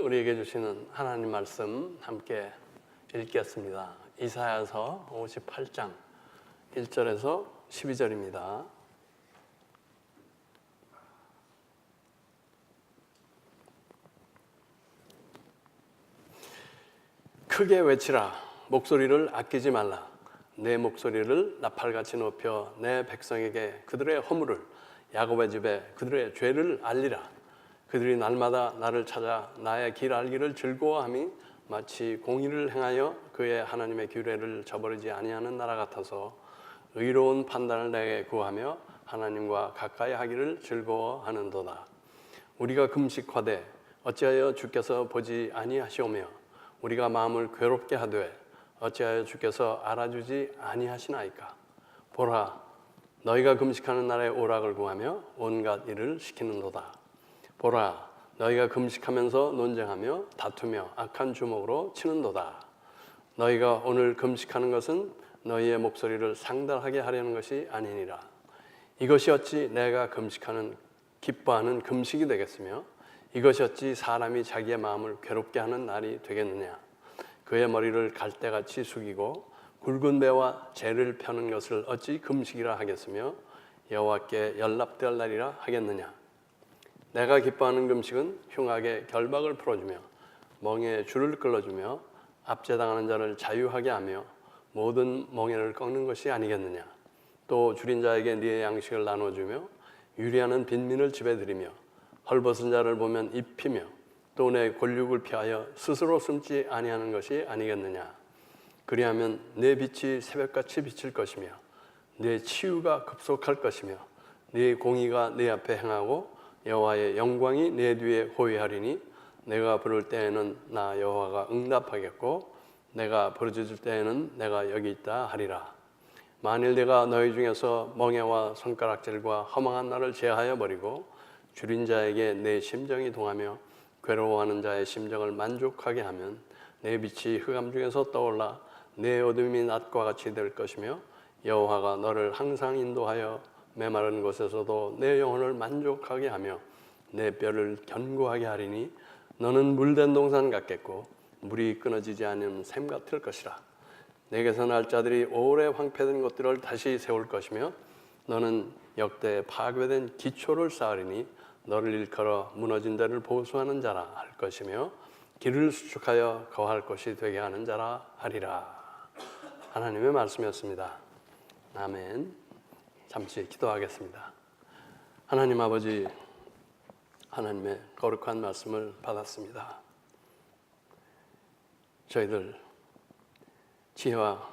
우리에게 주시는 하나님 말씀 함께 읽겠습니다. 이사야서 58장 1절에서 12절입니다. 크게 외치라. 목소리를 아끼지 말라. 내 목소리를 나팔같이 높여 내 백성에게 그들의 허물을, 야곱의 집에 그들의 죄를 알리라. 그들이 날마다 나를 찾아 나의 길 알기를 즐거워함이 마치 공의를 행하여 그의 하나님의 규례를 저버리지 아니하는 나라 같아서 의로운 판단을 내게 구하며 하나님과 가까이 하기를 즐거워하는도다. 우리가 금식하되 어찌하여 주께서 보지 아니하시오며 우리가 마음을 괴롭게 하되 어찌하여 주께서 알아주지 아니하시나이까. 보라, 너희가 금식하는 날에 오락을 구하며 온갖 일을 시키는도다. 보라, 너희가 금식하면서 논쟁하며 다투며 악한 주먹으로 치는도다. 너희가 오늘 금식하는 것은 너희의 목소리를 상달하게 하려는 것이 아니니라. 이것이 어찌 내가 금식하는 기뻐하는 금식이 되겠으며 이것이 어찌 사람이 자기의 마음을 괴롭게 하는 날이 되겠느냐. 그의 머리를 갈대같이 숙이고 굵은 배와 재를 펴는 것을 어찌 금식이라 하겠으며 여호와께 연락될 날이라 하겠느냐. 내가 기뻐하는 금식은 흉악의 결박을 풀어주며 멍에의 줄을 끌어주며 압제당하는 자를 자유하게 하며 모든 멍에를 꺾는 것이 아니겠느냐. 또 줄인 자에게 네 양식을 나눠주며 유리하는 빈민을 집에 들이며 헐벗은 자를 보면 입히며 또 내 권력을 피하여 스스로 숨지 아니하는 것이 아니겠느냐. 그리하면 내 빛이 새벽같이 비칠 것이며 내 치유가 급속할 것이며 네 공의가 내 앞에 행하고 여호와의 영광이 내 뒤에 호위하리니 내가 부를 때에는 나 여호와가 응답하겠고 내가 부르짖을 때에는 내가 여기 있다 하리라. 만일 내가 너희 중에서 멍에와 손가락질과 허망한 날을 제하여 버리고 줄인 자에게 내 심정이 동하며 괴로워하는 자의 심정을 만족하게 하면 내 빛이 흑암 중에서 떠올라 내 어둠이 낮과 같이 될 것이며 여호와가 너를 항상 인도하여 메마른 곳에서도 내 영혼을 만족하게 하며 내 뼈를 견고하게 하리니 너는 물된 동산 같겠고 물이 끊어지지 않는 샘 같을 것이라. 내게서 날 자들이 오래 황폐된 것들을 다시 세울 것이며 너는 역대 파괴된 기초를 쌓으리니 너를 일컬어 무너진 데를 보수하는 자라 할 것이며 길을 수축하여 거할 것이 되게 하는 자라 하리라. 하나님의 말씀이었습니다. 아멘. 잠시 기도하겠습니다. 하나님 아버지, 하나님의 거룩한 말씀을 받았습니다. 저희들 지혜와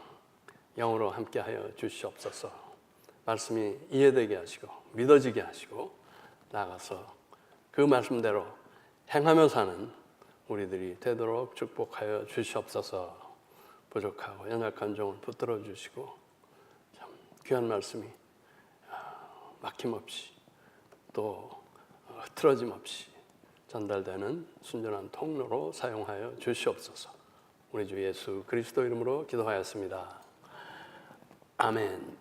영으로 함께하여 주시옵소서. 말씀이 이해되게 하시고 믿어지게 하시고 나아가서 그 말씀대로 행하며 사는 우리들이 되도록 축복하여 주시옵소서. 부족하고 연약한 종을 붙들어 주시고 참 귀한 말씀이 막힘없이 또 흐트러짐 없이 전달되는 순전한 통로로 사용하여 주시옵소서. 우리 주 예수 그리스도 이름으로 기도하였습니다. 아멘.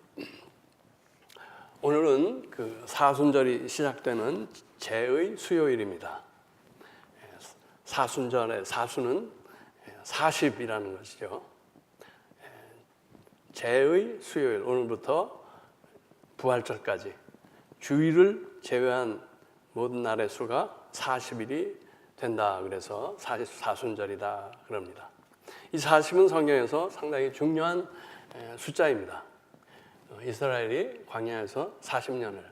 오늘은 그 사순절이 시작되는 제의 수요일입니다. 사순절의 사수는 40이라는 것이죠. 제의 수요일, 오늘부터 부활절까지 주일을 제외한 모든 날의 수가 40일이 된다. 그래서 사순절이다 그럽니다. 이 40은 성경에서 상당히 중요한 숫자입니다. 이스라엘이 광야에서 40년을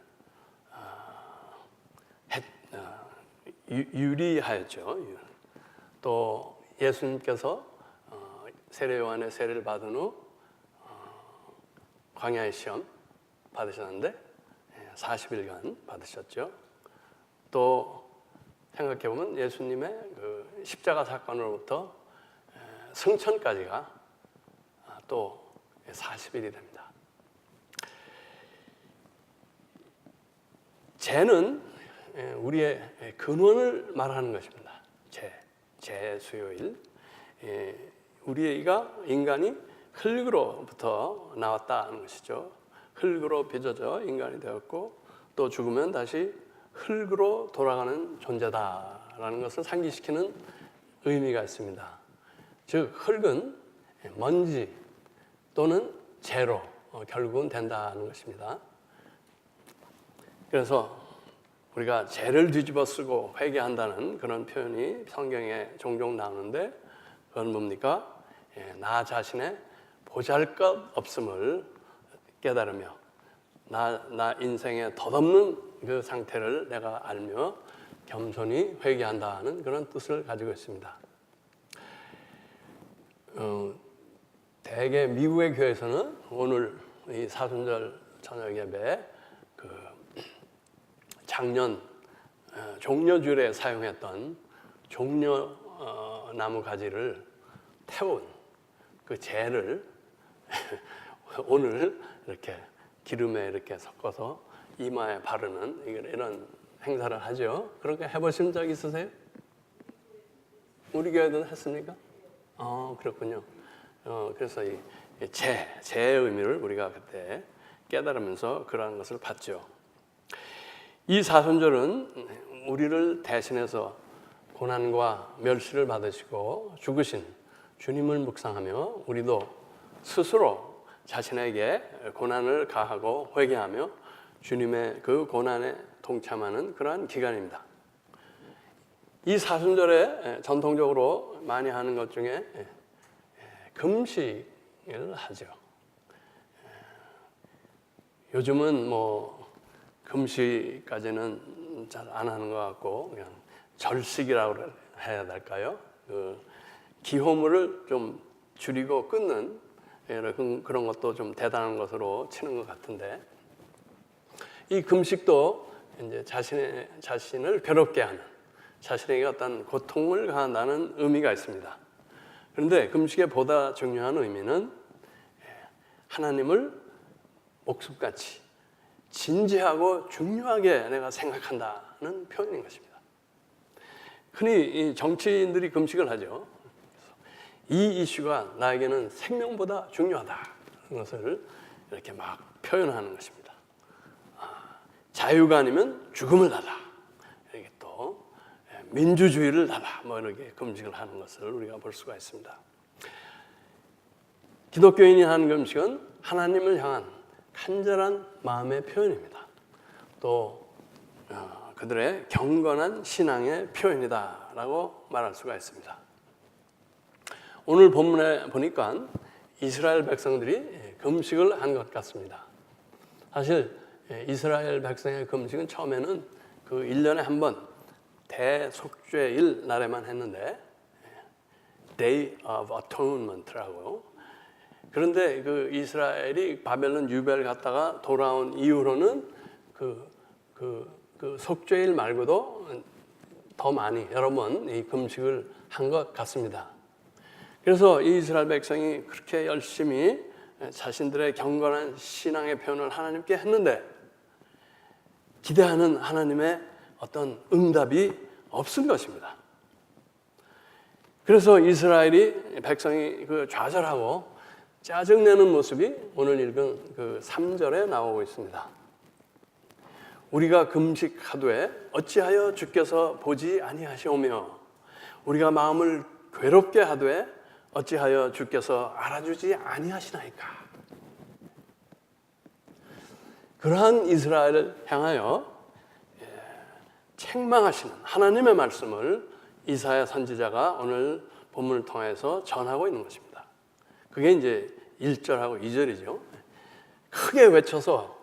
유리하였죠. 또 예수님께서 세례 요한의 세례를 받은 후 광야의 시험 받으셨는데 40일간 받으셨죠. 또 생각해보면 예수님의 그 십자가 사건으로부터 승천까지가 또 40일이 됩니다. 제는 우리의 근원을 말하는 것입니다. 제 수요일. 우리가 인간이 흙으로부터 나왔다는 것이죠. 흙으로 빚어져 인간이 되었고 또 죽으면 다시 흙으로 돌아가는 존재다라는 것을 상기시키는 의미가 있습니다. 즉 흙은 먼지 또는 재로 결국은 된다는 것입니다. 그래서 우리가 죄를 뒤집어 쓰고 회개한다는 그런 표현이 성경에 종종 나오는데 그건 뭡니까? 나 자신의 보잘것없음을 깨달으며 나 인생에 덧없는 그 상태를 내가 알며 겸손히 회개한다는 그런 뜻을 가지고 있습니다. 대개 미국의 교회에서는 오늘 이 사순절 저녁 예배 작년 종려주일에 사용했던 종려 나무 가지를 태운 그 재를 오늘 이렇게 기름에 이렇게 섞어서 이마에 바르는 이런 행사를 하죠. 그렇게 해보신 적 있으세요? 우리 교회도 했습니까? 그렇군요. 그래서 이 재의 의미를 우리가 그때 깨달으면서 그러한 것을 봤죠. 이 사순절은 우리를 대신해서 고난과 멸시를 받으시고 죽으신 주님을 묵상하며 우리도 스스로 자신에게 고난을 가하고 회개하며 주님의 그 고난에 동참하는 그러한 기간입니다. 이 사순절에 전통적으로 많이 하는 것 중에 금식을 하죠. 요즘은 뭐 금식까지는 잘 안 하는 것 같고 그냥 절식이라고 해야 될까요? 그 기호물을 좀 줄이고 끊는 그런 것도 좀 대단한 것으로 치는 것 같은데 이 금식도 이제 자신을 괴롭게 하는 자신에게 어떤 고통을 가한다는 의미가 있습니다. 그런데 금식의 보다 중요한 의미는 하나님을 목숨같이 진지하고 중요하게 내가 생각한다는 표현인 것입니다. 흔히 정치인들이 금식을 하죠. 이 이슈가 나에게는 생명보다 중요하다는 것을 이렇게 막 표현하는 것입니다. 자유가 아니면 죽음을 달라. 이렇게 또 민주주의를 달라. 뭐 이렇게 금식을 하는 것을 우리가 볼 수가 있습니다. 기독교인이 하는 금식은 하나님을 향한 간절한 마음의 표현입니다. 또 그들의 경건한 신앙의 표현이다라고 말할 수가 있습니다. 오늘 본문에 보니까 이스라엘 백성들이 금식을 한 것 같습니다. 사실 이스라엘 백성의 금식은 처음에는 그 1년에 한 번 대속죄일 날에만 했는데 Day of Atonement라고. 그런데 그 이스라엘이 바벨론 유배를 갔다가 돌아온 이후로는 그 속죄일 말고도 더 많이 여러 번 이 금식을 한 것 같습니다. 그래서 이 이스라엘 백성이 그렇게 열심히 자신들의 경건한 신앙의 표현을 하나님께 했는데 기대하는 하나님의 어떤 응답이 없은 것입니다. 그래서 이스라엘이 백성이 그 좌절하고 짜증내는 모습이 오늘 읽은 그 3절에 나오고 있습니다. 우리가 금식하되 어찌하여 주께서 보지 아니하시오며 우리가 마음을 괴롭게 하되 어찌하여 주께서 알아주지 아니하시나이까. 그러한 이스라엘을 향하여 책망하시는 하나님의 말씀을 이사야 선지자가 오늘 본문을 통해서 전하고 있는 것입니다. 그게 이제 1절하고 2절이죠. 크게 외쳐서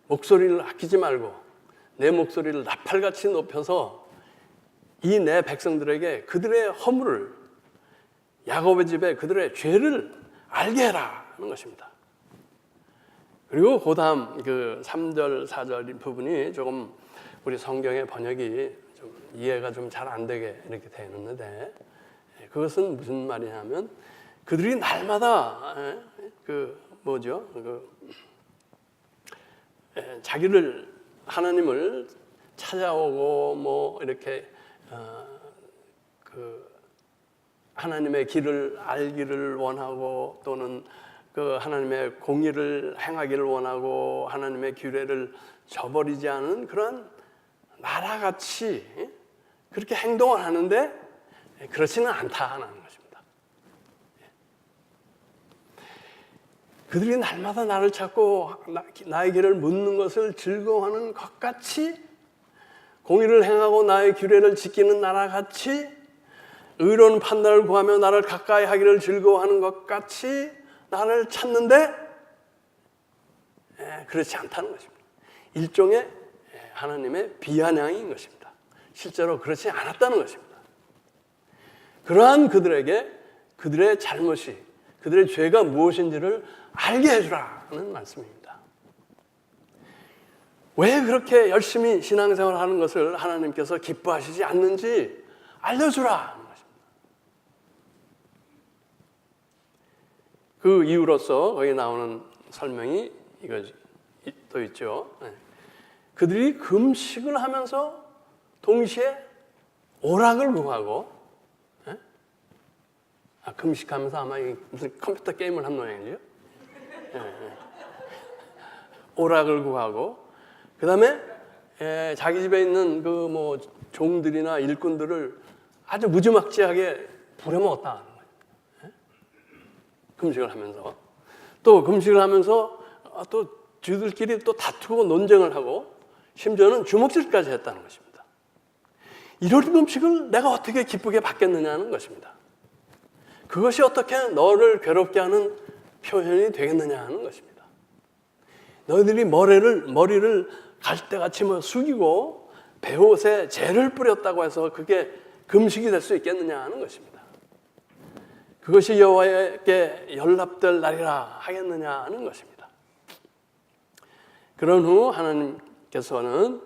목소리를 아끼지 말고 내 목소리를 나팔같이 높여서 이 내 백성들에게 그들의 허물을 야곱의 집에 그들의 죄를 알게 해라 하는 것입니다. 그리고 그 다음 그 3절, 4절 부분이 조금 우리 성경의 번역이 좀 이해가 좀 잘 안 되게 이렇게 되어 있는데 그것은 무슨 말이냐면 그들이 날마다 자기를 하나님을 찾아오고 뭐 이렇게 하나님의 길을 알기를 원하고 또는 그 하나님의 공의를 행하기를 원하고 하나님의 규례를 저버리지 않은 그런 나라같이 그렇게 행동을 하는데 그렇지는 않다는 것입니다. 그들이 날마다 나를 찾고 나의 길을 묻는 것을 즐거워하는 것 같이, 공의를 행하고 나의 규례를 지키는 나라 같이, 의로운 판단을 구하며 나를 가까이 하기를 즐거워하는 것 같이 나를 찾는데 그렇지 않다는 것입니다. 일종의 하나님의 비아냥인 것입니다. 실제로 그렇지 않았다는 것입니다. 그러한 그들에게 그들의 잘못이, 그들의 죄가 무엇인지를 알게 해주라는 말씀입니다. 왜 그렇게 열심히 신앙생활을 하는 것을 하나님께서 기뻐하시지 않는지 알려주라는 것입니다. 그 이유로서 거기 나오는 설명이 이거 또 있죠. 그들이 금식을 하면서 동시에 오락을 구하고, 금식하면서 아마 무슨 컴퓨터 게임을 한 모양이죠. 오락을 구하고, 그 다음에 자기 집에 있는 그 뭐 종들이나 일꾼들을 아주 무지막지하게 부려먹었다는 거예요. 금식을 하면서. 또 금식을 하면서 또 저들끼리 또 다투고 논쟁을 하고, 심지어는 주먹질까지 했다는 것입니다. 이런 금식을 내가 어떻게 기쁘게 받겠느냐는 것입니다. 그것이 어떻게 너를 괴롭게 하는 표현이 되겠느냐 하는 것입니다. 너희들이 머리를 갈대같이 숙이고 베옷에 재를 뿌렸다고 해서 그게 금식이 될 수 있겠느냐 하는 것입니다. 그것이 여호와께 연락될 날이라 하겠느냐 하는 것입니다. 그런 후 하나님께서는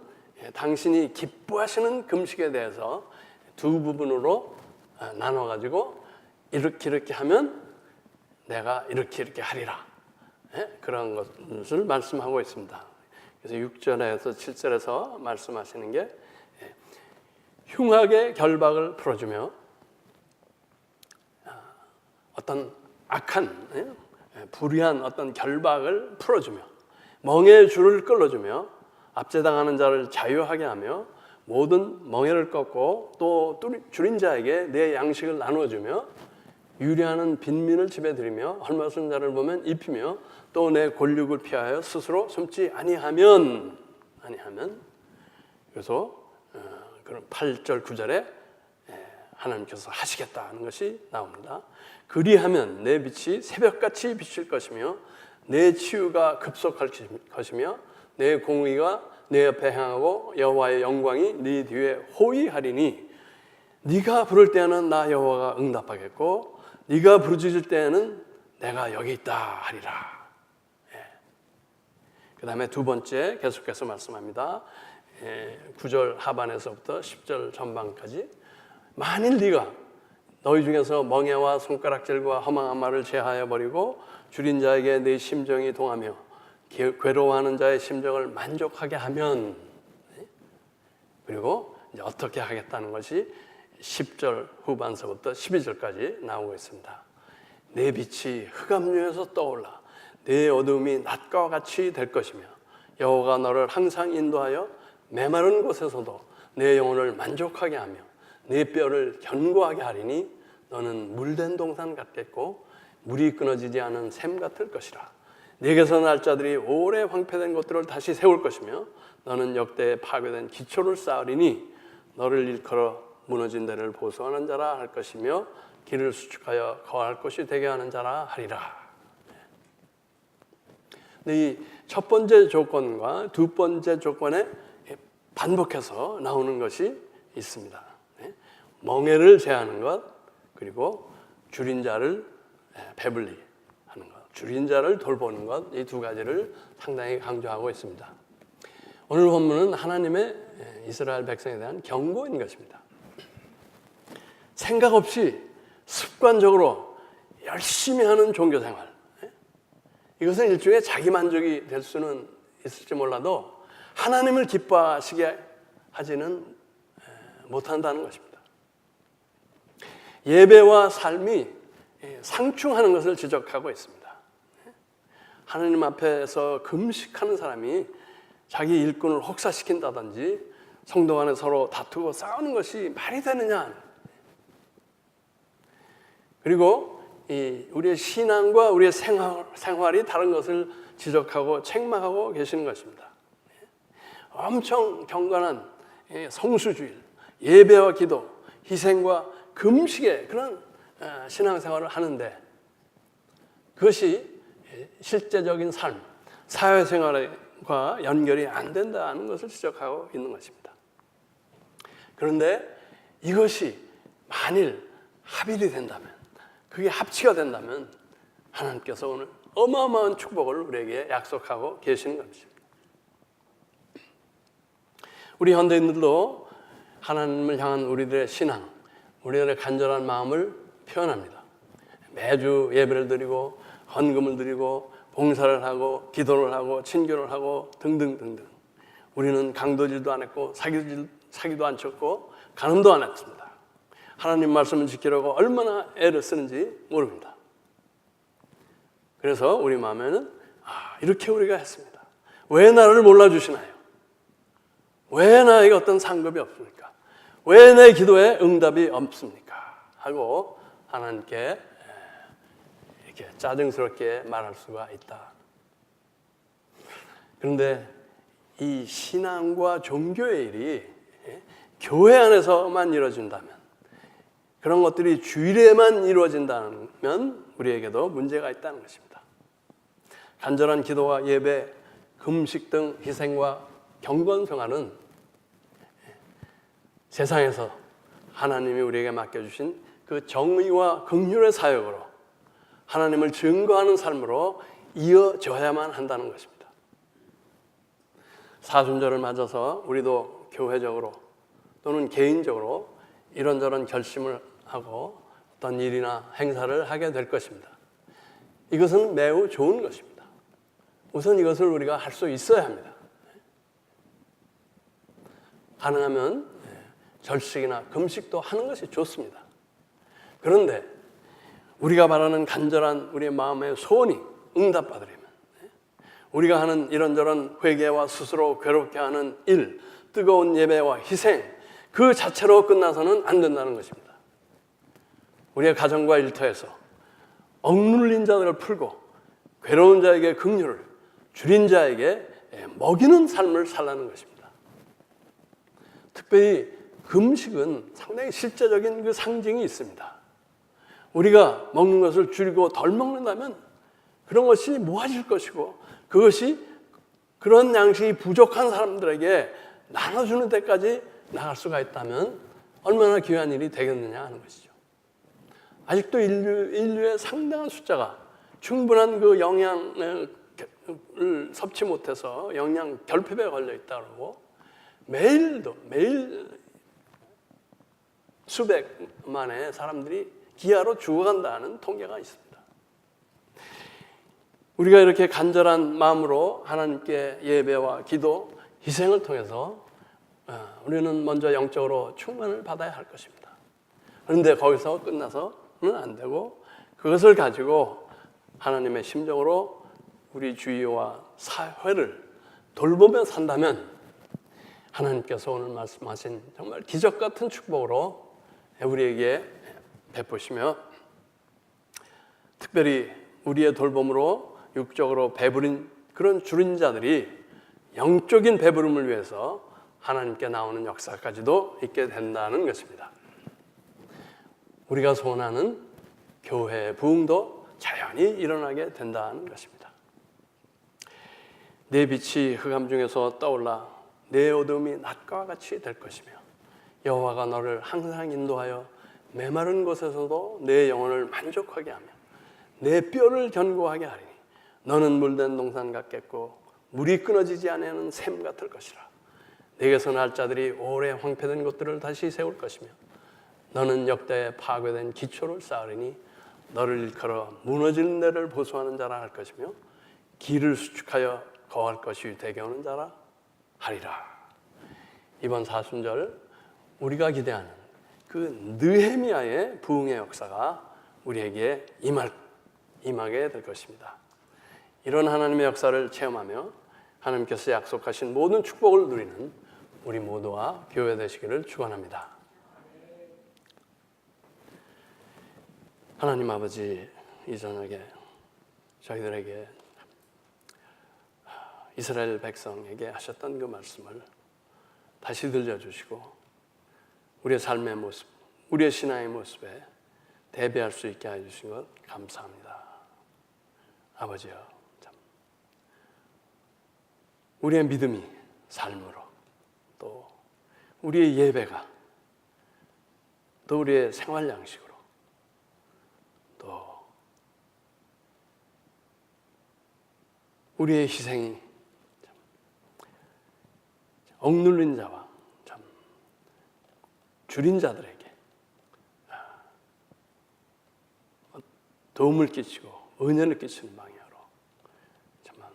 당신이 기뻐하시는 금식에 대해서 두 부분으로 나눠가지고 이렇게 하면 내가 이렇게 하리라, 그런 것을 말씀하고 있습니다. 그래서 6절에서 7절에서 말씀하시는 게 흉악의 결박을 풀어주며 어떤 악한 불의한 어떤 결박을 풀어주며 멍에의 줄을 끌어주며 압제당하는 자를 자유하게 하며 모든 멍에를 꺾고 또 줄인 자에게 내 양식을 나누어주며 유리하는 빈민을 집에 들이며 헐벗은 자를 보면 입히며 또 내 권력을 피하여 스스로 숨지 아니하면 그래서 그런 8절 9절에 하나님께서 하시겠다는 것이 나옵니다. 그리하면 내 빛이 새벽같이 비칠 것이며 내 치유가 급속할 것이며 내 공의가 내 옆에 향하고 여호와의 영광이 네 뒤에 호위하리니 네가 부를 때에는 나 여호와가 응답하겠고 네가 부르짖을 때에는 내가 여기 있다 하리라. 그 다음에 두 번째 계속해서 말씀합니다. 9절 하반에서부터 10절 전반까지 만일 네가 너희 중에서 멍에와 손가락질과 허망한 말을 제하여 버리고 줄인 자에게 네 심정이 동하며 괴로워하는 자의 심정을 만족하게 하면, 그리고 이제 어떻게 하겠다는 것이 10절 후반서부터 12절까지 나오고 있습니다. 내 빛이 흑암류에서 떠올라 내 어두움이 낮과 같이 될 것이며 여호와가 너를 항상 인도하여 메마른 곳에서도 내 영혼을 만족하게 하며 내 뼈를 견고하게 하리니 너는 물된 동산 같겠고 물이 끊어지지 않은 샘 같을 것이라. 네게서 날 자들이 오래 황폐된 것들을 다시 세울 것이며 너는 역대에 파괴된 기초를 쌓으리니 너를 일컬어 무너진 데를 보수하는 자라 할 것이며 길을 수축하여 거할 곳이 되게 하는 자라 하리라. 이 첫 번째 조건과 두 번째 조건에 반복해서 나오는 것이 있습니다. 멍에를 제하는 것, 그리고 줄인 자를 배불리 하는 것, 줄인 자를 돌보는 것, 이 두 가지를 상당히 강조하고 있습니다. 오늘 본문은 하나님의 이스라엘 백성에 대한 경고인 것입니다. 생각 없이 습관적으로 열심히 하는 종교생활, 이것은 일종의 자기만족이 될 수는 있을지 몰라도 하나님을 기뻐하시게 하지는 못한다는 것입니다. 예배와 삶이 상충하는 것을 지적하고 있습니다. 하나님 앞에서 금식하는 사람이 자기 일꾼을 혹사시킨다든지 성도 간에 서로 다투고 싸우는 것이 말이 되느냐? 그리고 우리의 신앙과 우리의 생활이 다른 것을 지적하고 책망하고 계시는 것입니다. 엄청 경건한 성수주일, 예배와 기도, 희생과 금식의 그런 신앙생활을 하는데 그것이 실제적인 삶, 사회생활과 연결이 안 된다는 것을 지적하고 있는 것입니다. 그런데 이것이 만일 합일이 된다면, 그게 합치가 된다면 하나님께서 오늘 어마어마한 축복을 우리에게 약속하고 계시는 것입니다. 우리 현대인들도 하나님을 향한 우리들의 신앙, 우리들의 간절한 마음을 표현합니다. 매주 예배를 드리고 헌금을 드리고 봉사를 하고 기도를 하고 친교를 하고 등등등등. 우리는 강도질도 안 했고 사기도 안 쳤고 간음도 안 했습니다. 하나님 말씀을 지키려고 얼마나 애를 쓰는지 모릅니다. 그래서 우리 마음에는 이렇게 우리가 했습니다. 왜 나를 몰라주시나요? 왜 나에게 어떤 상급이 없습니까? 왜 내 기도에 응답이 없습니까? 하고 하나님께 이렇게 짜증스럽게 말할 수가 있다. 그런데 이 신앙과 종교의 일이 교회 안에서만 이루어진다면, 그런 것들이 주일에만 이루어진다면 우리에게도 문제가 있다는 것입니다. 간절한 기도와 예배, 금식 등 희생과 경건 생활은 세상에서 하나님이 우리에게 맡겨주신 그 정의와 긍휼의 사역으로 하나님을 증거하는 삶으로 이어져야만 한다는 것입니다. 사순절을 맞아서 우리도 교회적으로 또는 개인적으로 이런저런 결심을 하고 어떤 일이나 행사를 하게 될 것입니다. 이것은 매우 좋은 것입니다. 우선 이것을 우리가 할 수 있어야 합니다. 가능하면 절식이나 금식도 하는 것이 좋습니다. 그런데 우리가 바라는 간절한 우리의 마음의 소원이 응답받으려면, 우리가 하는 이런저런 회개와 스스로 괴롭게 하는 일, 뜨거운 예배와 희생, 그 자체로 끝나서는 안 된다는 것입니다. 우리의 가정과 일터에서 억눌린 자들을 풀고 괴로운 자에게 긍휼을, 줄인 자에게 먹이는 삶을 살라는 것입니다. 특별히 금식은 상당히 실제적인 그 상징이 있습니다. 우리가 먹는 것을 줄이고 덜 먹는다면 그런 것이 모아질 것이고, 그것이 그런 양식이 부족한 사람들에게 나눠주는 데까지 나갈 수가 있다면 얼마나 귀한 일이 되겠느냐 하는 것이죠. 아직도 인류의 상당한 숫자가 충분한 그 영양을 섭취 못해서 영양 결핍에 걸려 있다고 매일 수백만의 사람들이 기아로 죽어간다는 통계가 있습니다. 우리가 이렇게 간절한 마음으로 하나님께 예배와 기도, 희생을 통해서 우리는 먼저 영적으로 충만을 받아야 할 것입니다. 그런데 거기서 끝나서는 안 되고, 그것을 가지고 하나님의 심정으로 우리 주위와 사회를 돌보며 산다면 하나님께서 오늘 말씀하신 정말 기적 같은 축복으로 우리에게 베푸시며, 특별히 우리의 돌봄으로 육적으로 배부린 그런 줄인 자들이 영적인 배부름을 위해서 하나님께 나오는 역사까지도 있게 된다는 것입니다. 우리가 소원하는 교회의 부흥도 자연히 일어나게 된다는 것입니다. 내 빛이 흑암 중에서 떠올라 내 어둠이 낮과 같이 될 것이며, 여호와가 너를 항상 인도하여 메마른 곳에서도 내 영혼을 만족하게 하며 내 뼈를 견고하게 하리니 너는 물된 동산 같겠고 물이 끊어지지 아니하는 샘 같을 것이라. 내게서 날 자들이 오래 황폐된 것들을 다시 세울 것이며 너는 역대에 파괴된 기초를 쌓으리니 너를 일컬어 무너지는 데를 보수하는 자라 할 것이며 길을 수축하여 거할 것이 되게 오는 자라 하리라. 이번 사순절 우리가 기대하는 그 느헤미야의 부흥의 역사가 우리에게 임하게 될 것입니다. 이런 하나님의 역사를 체험하며 하나님께서 약속하신 모든 축복을 누리는 우리 모두와 교회 되시기를 축원합니다. 하나님 아버지, 이 저녁에 저희들에게 이스라엘 백성에게 하셨던 그 말씀을 다시 들려주시고 우리의 삶의 모습, 우리의 신앙의 모습에 대비할 수 있게 해주신 것 감사합니다. 아버지여, 참 우리의 믿음이 삶으로, 또 우리의 예배가, 또 우리의 생활 양식으로, 또 우리의 희생이 억눌린 자와 참 줄인 자들에게 도움을 끼치고 은혜를 끼치는 방향으로 정말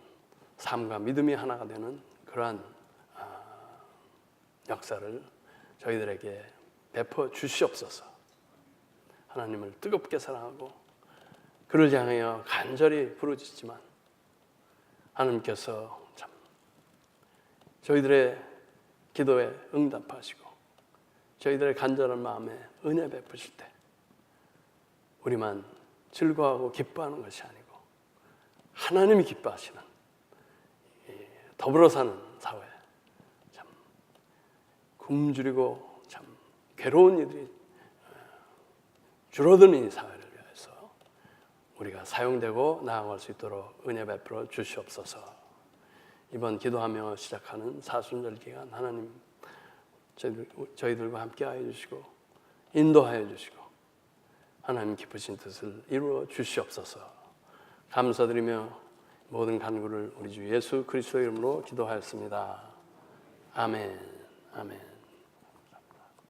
삶과 믿음이 하나가 되는 그러한 역사를 저희들에게 베풀어 주시옵소서. 하나님을 뜨겁게 사랑하고 그를 향하여 간절히 부르짖지만 하나님께서 참 저희들의 기도에 응답하시고 저희들의 간절한 마음에 은혜 베푸실 때 우리만 즐거워하고 기뻐하는 것이 아니고 하나님이 기뻐하시는 더불어 사는 사회, 참 굶주리고 참 괴로운 이들이 줄어드는 이 사회를 위해서 우리가 사용되고 나아갈 수 있도록 은혜 베풀어 주시옵소서. 이번 기도하며 시작하는 사순절 기간 하나님 저희들과 함께 하여 주시고 인도하여 주시고 하나님 기쁘신 뜻을 이루어 주시옵소서. 감사드리며 모든 간구를 우리 주 예수 그리스도의 이름으로 기도하였습니다. 아멘. 아멘.